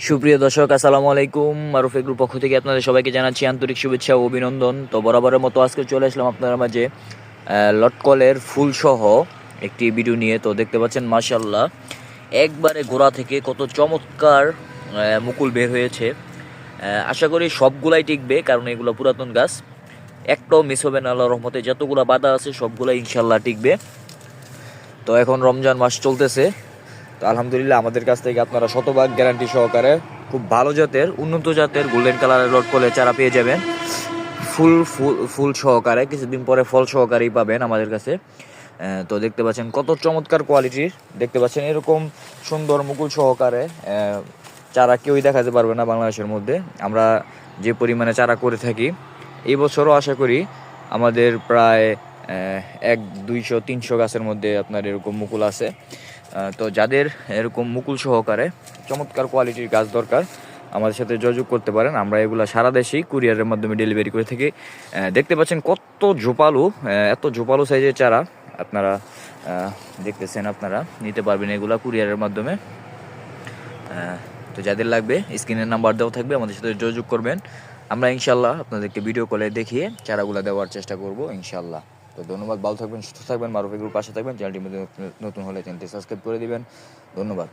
সুপ্রিয় দর্শক, আসসালামু আলাইকুম। মারুফ এগ্রুর পক্ষ থেকে আপনাদের সবাইকে জানাচ্ছি আন্তরিক শুভেচ্ছা ও অভিনন্দন। তো বরাবরের মতো আজকে চলে আসলাম আপনার মাঝে লটকলের ফুলসহ একটি ভিডিও নিয়ে। তো দেখতে পাচ্ছেন মাশাআল্লাহ একবারে গোড়া থেকে কত চমৎকার মুকুল বের হয়েছে। আশা করি সবগুলাই টিকবে, কারণ এগুলো পুরাতন গাছ, একটাও মিস হবে না আল্লাহর রহমতে। যতগুলো বাধা আছে সবগুলাই ইনশাল্লাহ টিকবে। তো এখন রমজান মাস চলতেছে, তো আলহামদুলিল্লাহ আমাদের কাছ থেকে আপনারা শতভাগ গ্যারান্টি সহকারে খুব ভালো জাতের, উন্নত জাতের গোল্ডেন কালারের লটকলের চারা পেয়ে যাবেন। ফুল ফুল ফুল সহকারে, কিছুদিন পরে ফল সহকারেই পাবেন আমাদের কাছে। তো দেখতে পাচ্ছেন কত চমৎকার কোয়ালিটির, দেখতে পাচ্ছেন এরকম সুন্দর মুকুল সহকারে চারা কেউই দেখাতে পারবে না বাংলাদেশের মধ্যে। আমরা যে পরিমাণে চারা করে থাকি, এই বছরও আশা করি আমাদের প্রায় 100-200-300 গাছের মধ্যে আপনার এরকম মুকুল আছে। তো যাদের এরকম মুকুল সহকারে চমৎকার কোয়ালিটির গাছ দরকার, আমাদের সাথে যোগাযোগ করতে পারেন। আমরা এগুলো সারা দেশেই কুরিয়ারের মাধ্যমে ডেলিভারি করে থাকি। দেখতে পাচ্ছেন কত ঝোপালু, এত ঝোপালু সাইজের চারা আপনারা দেখতেছেন, আপনারা নিতে পারবেন এগুলা কুরিয়ারের মাধ্যমে। তো যাদের লাগবে স্ক্রিনের নাম্বার দেওয়া থাকবে, আমাদের সাথে যোগাযোগ করবেন। আমরা ইনশাল্লাহ আপনাদেরকে ভিডিও কলে দেখিয়ে চারাগুলো দেওয়ার চেষ্টা করব ইনশাল্লাহ। তো ধন্যবাদ, ভালো থাকবেন, সুস্থ থাকবেন, মারুফ এগ্রুর পাশে থাকবেন। চ্যানেলটি নতুন হলে চ্যানেলটি সাবস্ক্রাইব করে দিবেন। ধন্যবাদ।